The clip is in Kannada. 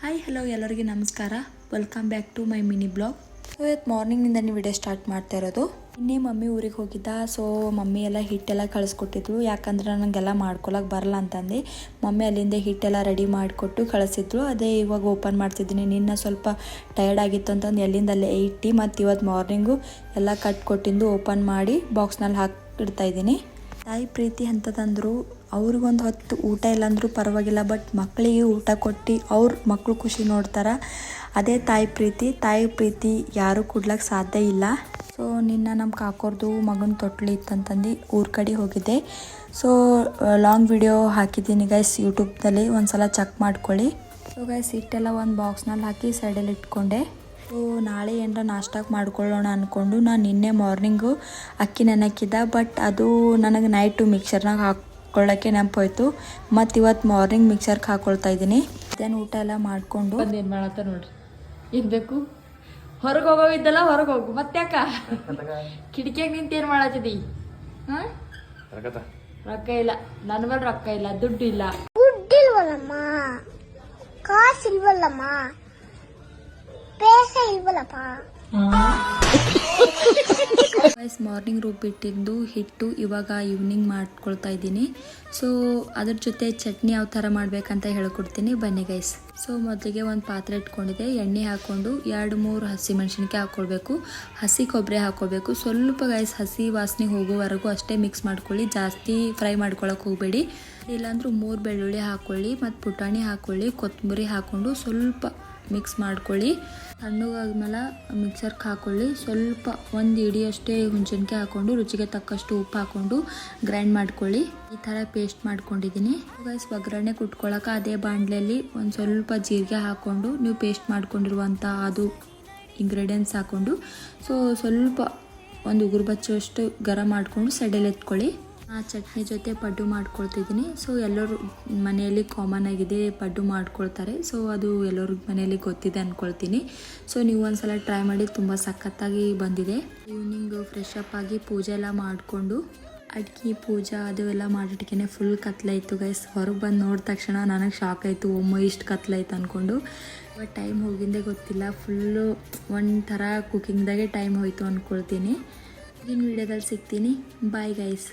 ಹಾಯ್ ಹಲೋ ಎಲ್ಲರಿಗೆ ನಮಸ್ಕಾರ. Welcome back to my mini blog. ಇವತ್ತು ಮಾರ್ನಿಂಗ್ನಿಂದ ನೀವು ವಿಡಿಯೋ ಸ್ಟಾರ್ಟ್ ಮಾಡ್ತಾ ಇರೋದು. ಇನ್ನೇ ಮಮ್ಮಿ ಊರಿಗೆ ಹೋಗಿದ್ದ. ಸೊ ಮಮ್ಮಿ ಎಲ್ಲ ಹಿಟ್ಟೆಲ್ಲ ಕಳಿಸ್ಕೊಟ್ಟಿದ್ರು, ಯಾಕಂದ್ರೆ ನನಗೆಲ್ಲ ಮಾಡ್ಕೊಳಕ್ಕೆ ಬರಲ್ಲ ಅಂತಂದು ಮಮ್ಮಿ ಅಲ್ಲಿಂದ ಹಿಟ್ಟೆಲ್ಲ ರೆಡಿ ಮಾಡಿಕೊಟ್ಟು ಕಳಿಸಿದ್ರು. ಅದೇ ಇವಾಗ ಓಪನ್ ಮಾಡ್ತಿದ್ದೀನಿ. ನಿನ್ನ ಸ್ವಲ್ಪ ಟಯರ್ಡ್ ಆಗಿತ್ತು ಅಂತಂದು ಎಲ್ಲಿಂದಲ್ಲೇ ಇಟ್ಟು ಮತ್ತು ಇವತ್ತು ಮಾರ್ನಿಂಗು ಎಲ್ಲ ಕೊಟ್ಟಿದ್ದು ಓಪನ್ ಮಾಡಿ ಬಾಕ್ಸ್ನಲ್ಲಿ ಹಾಕಿಡ್ತಾಯಿದ್ದೀನಿ. ತಾಯಿ ಪ್ರೀತಿ ಅಂತದಂದ್ರು ಅವ್ರಿಗೊಂದು ಹೊತ್ತು ಊಟ ಇಲ್ಲಾಂದ್ರೂ ಪರವಾಗಿಲ್ಲ, ಬಟ್ ಮಕ್ಕಳಿಗೆ ಊಟ ಕೊಟ್ಟು ಅವ್ರ ಮಕ್ಕಳು ಖುಷಿ ನೋಡ್ತಾರೆ. ಅದೇ ತಾಯಿ ಪ್ರೀತಿ ಯಾರೂ ಕೊಡ್ಲಿಕ್ಕೆ ಸಾಧ್ಯ ಇಲ್ಲ. ಸೊ ನಿನ್ನ ನಮ್ಮ ಕಾಕೋರ್ದು ಮಗನ ತೊಟ್ಲು ಇತ್ತಂತಂದು ಊರ ಕಡೆ ಹೋಗಿದ್ದೆ. ಸೊ ಲಾಂಗ್ ವಿಡಿಯೋ ಹಾಕಿದ್ದೀನಿ ಗೈಸ್ ಯೂಟ್ಯೂಬ್ನಲ್ಲಿ, ಒಂದು ಸಲ ಚೆಕ್ ಮಾಡ್ಕೊಳ್ಳಿ. ಸೊ ಗೈಸ್ ಹಿಟ್ಟೆಲ್ಲ ಒಂದು ಬಾಕ್ಸ್ನಲ್ಲಿ ಹಾಕಿ ಸೈಡಲ್ಲಿ ಇಟ್ಕೊಂಡೆ. ಸೊ ನಾಳೆ ಏನರ ನಾಷ್ಟಕ್ಕೆ ಮಾಡ್ಕೊಳ್ಳೋಣ ಅಂದ್ಕೊಂಡು ನಾನು ನಿನ್ನೆ ಮಾರ್ನಿಂಗು ಅಕ್ಕಿ ನೆನಕ್ಕಿದ್ದ, ಬಟ್ ಅದು ನನಗೆ ನೈಟು ಮಿಕ್ಸರ್ನಾಗ ಹಾಕ್ಕೊಳ್ಳೋಕ್ಕೆ ನೆನಪೋಯ್ತು. ಮತ್ತು ಇವತ್ತು ಮಾರ್ನಿಂಗ್ ಮಿಕ್ಸರ್ಗೆ ಹಾಕ್ಕೊಳ್ತಾ ಇದ್ದೀನಿ. ಅದೇನು ಊಟ ಎಲ್ಲ ಮಾಡಿಕೊಂಡು ಏನು ಮಾಡತ್ತ ನೋಡ್ರಿ. ಏನು ಬೇಕು? ಹೊರಗೆ ಹೋಗೋವಿದ್ದಲ್ಲ, ಹೊರಗೆ ಹೋಗು. ಮತ್ತೆ ಯಾಕ ಕಿಟಕಿಯಾಗ ನಿಂತು ಏನು ಮಾಡತ್ತಿದ್ದಿ? ಹಾಂ, ರೊಕ್ಕ ಇಲ್ಲ ನನ್ನ ಮೇಲೆ, ರೊಕ್ಕ ಇಲ್ಲ, ದುಡ್ಡು ಇಲ್ಲ. ದುಡ್ಡಿಲ್ವಲ್ಲಮ್ಮ, ಕಾಸಿಲ್ವಲ್ಲಮ್ಮ, ಪೇಸೆ ಇಲ್ವಲ್ಲಪ್ಪ. ಗೈಸ್ ಮಾರ್ನಿಂಗ್ ರುಬ್ಬಿಟ್ಟಿದ್ದು ಹಿಟ್ಟು ಇವಾಗ ಈವ್ನಿಂಗ್ ಮಾಡ್ಕೊಳ್ತಾ ಇದ್ದೀನಿ. ಸೊ ಅದ್ರ ಜೊತೆ ಚಟ್ನಿ ಯಾವ ಥರ ಮಾಡ್ಬೇಕಂತ ಹೇಳ್ಕೊಡ್ತೀನಿ ಬನ್ನಿ ಗೈಸ್. ಸೊ ಮೊದಲಿಗೆ ಒಂದು ಪಾತ್ರೆ ಇಟ್ಕೊಂಡಿದ್ದೆ, ಎಣ್ಣೆ ಹಾಕ್ಕೊಂಡು 2-3 ಹಸಿ ಮೆಣಸಿನ್ಕಾಯಿ ಹಾಕ್ಕೊಳ್ಬೇಕು, ಹಸಿ ಕೊಬ್ಬರಿ ಹಾಕ್ಕೊಳ್ಬೇಕು. ಸ್ವಲ್ಪ ಗೈಸ್ ಹಸಿ ವಾಸನೆ ಹೋಗೋವರೆಗೂ ಅಷ್ಟೇ ಮಿಕ್ಸ್ ಮಾಡ್ಕೊಳ್ಳಿ, ಜಾಸ್ತಿ ಫ್ರೈ ಮಾಡ್ಕೊಳಕ್ಕೆ ಹೋಗಬೇಡಿ. ಇಲ್ಲಾಂದ್ರೂ 3 ಬೆಳ್ಳುಳ್ಳಿ ಹಾಕ್ಕೊಳ್ಳಿ, ಮತ್ತು ಪುಟಾಣಿ ಹಾಕ್ಕೊಳ್ಳಿ, ಕೊತ್ತಂಬರಿ ಹಾಕ್ಕೊಂಡು ಸ್ವಲ್ಪ ಮಿಕ್ಸ್ ಮಾಡ್ಕೊಳ್ಳಿ. ತಣ್ಣಗಾದ್ಮೇಲೆ ಮಿಕ್ಸರ್ಗೆ ಹಾಕ್ಕೊಳ್ಳಿ. ಸ್ವಲ್ಪ ಒಂದು ಇಡಿಯಷ್ಟೇ ಹುಣಸೆಹಣ್ಣು ಹಾಕ್ಕೊಂಡು ರುಚಿಗೆ ತಕ್ಕಷ್ಟು ಉಪ್ಪು ಹಾಕ್ಕೊಂಡು ಗ್ರೈಂಡ್ ಮಾಡ್ಕೊಳ್ಳಿ. ಈ ಥರ ಪೇಸ್ಟ್ ಮಾಡ್ಕೊಂಡಿದ್ದೀನಿ ಗೈಸ್. ಒಗ್ಗರಣೆ ಕುಟ್ಕೊಳ್ಳೋಕೆ ಅದೇ ಬಾಣಲೆಯಲ್ಲಿ ಒಂದು ಸ್ವಲ್ಪ ಜೀರಿಗೆ ಹಾಕ್ಕೊಂಡು ನೀವು ಪೇಸ್ಟ್ ಮಾಡ್ಕೊಂಡಿರುವಂಥ ಅದು ಇಂಗ್ರೀಡಿಯೆಂಟ್ಸ್ ಹಾಕ್ಕೊಂಡು ಸೊ ಸ್ವಲ್ಪ ಒಂದು ಉಗುರು ಬಚ್ಚುವಷ್ಟು ಗರಂ ಮಾಡಿಕೊಂಡು ಸೈಡಲ್ಲಿ ಎತ್ಕೊಳ್ಳಿ. ಆ ಚಟ್ನಿ ಜೊತೆ ಪಡ್ಡು ಮಾಡ್ಕೊಳ್ತಿದ್ದೀನಿ. ಸೊ ಎಲ್ಲರೂ ಮನೆಯಲ್ಲಿ ಕಾಮನ್ ಆಗಿದೆ, ಪಡ್ಡು ಮಾಡ್ಕೊಳ್ತಾರೆ. ಸೊ ಅದು ಎಲ್ಲರ ಮನೆಯಲ್ಲಿ ಗೊತ್ತಿದೆ ಅಂದ್ಕೊಳ್ತೀನಿ. ಸೊ ನೀವು ಒಂದ್ಸಲ ಟ್ರೈ ಮಾಡಿ, ತುಂಬ ಸಖತ್ತಾಗಿ ಬಂದಿದೆ. ಈವ್ನಿಂಗ್ ಫ್ರೆಶ್ ಅಪ್ ಆಗಿ ಪೂಜೆ ಎಲ್ಲ ಮಾಡಿಕೊಂಡು ಅಡ್ಗೆ ಪೂಜಾ ಅದು ಎಲ್ಲ ಮಾಡಿಟ್ಕೆ ಫುಲ್ ಕತ್ಲಾಯಿತು ಗೈಸ್. ಹೊರಗೆ ಬಂದು ನೋಡಿದ ತಕ್ಷಣ ನನಗೆ ಶಾಕ್ ಆಯಿತು, ಇಷ್ಟು ಕತ್ಲಾಯ್ತು ಅಂದ್ಕೊಂಡು. ಬಟ್ ಟೈಮ್ ಹೋಗಿಂದೇ ಗೊತ್ತಿಲ್ಲ, ಫುಲ್ಲು ಒಂಥರ ಕುಕ್ಕಿಂಗ್ದಾಗೆ ಟೈಮ್ ಹೋಯಿತು ಅಂದ್ಕೊಳ್ತೀನಿ. ಈಗಿನ ವೀಡಿಯೋದಲ್ಲಿ ಸಿಗ್ತೀನಿ. Bye guys.